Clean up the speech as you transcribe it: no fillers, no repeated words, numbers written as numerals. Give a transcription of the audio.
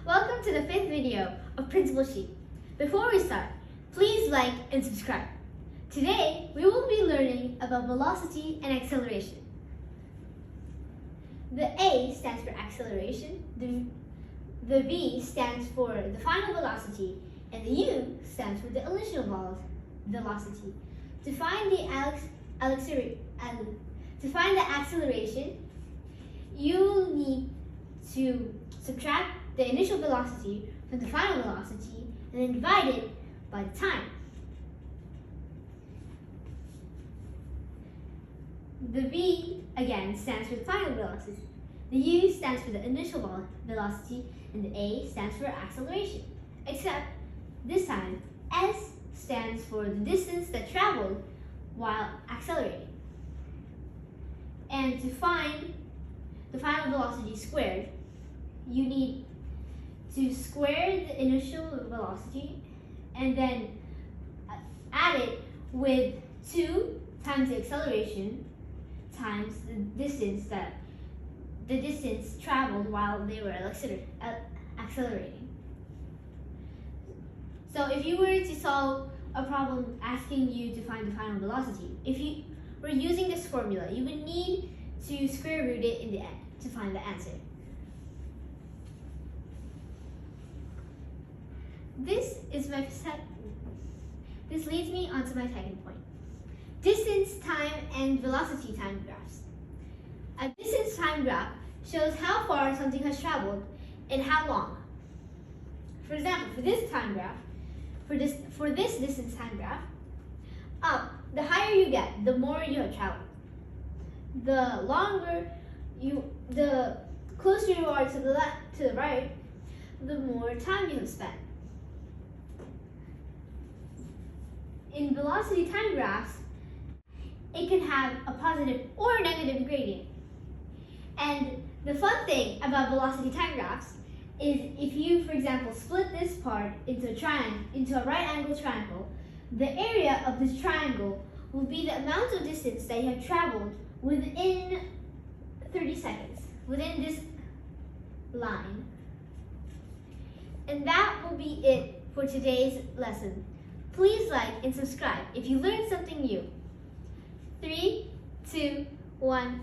Welcome to the 5th video of Principal Sheet. Before we start, please like and subscribe. Today, we will be learning about velocity and acceleration. The A stands for acceleration, the V stands for the final velocity, and the U stands for the initial velocity. To find the acceleration, you need to subtract the initial velocity from the final velocity and then divide it by the time. The V, again, stands for the final velocity. The U stands for the initial velocity, and the A stands for acceleration. Except, this time, S stands for the distance that traveled while accelerating. And to find the final velocity squared, you need to square the initial velocity and then add it with 2 times the acceleration times the distance traveled while they were accelerating. So if you were to solve a problem asking you to find the final velocity, if you were using this formula, you would need to square root it in the end to find the answer. This leads me on to my second point. Distance, time, and velocity time graphs. A distance time graph shows how far something has traveled and how long. For example, for this time graph, for this distance time graph, the higher you get, the more you have traveled. The closer you are to the left, to the right, the more time you have spent. In velocity time graphs, it can have a positive or a negative gradient. And the fun thing about velocity time graphs is if you, for example, split this part into a right angle triangle, the area of this triangle will be the amount of distance that you have traveled within 30 seconds, within this line. And that will be it for today's lesson. Please like and subscribe if you learned something new. 3, 2, 1.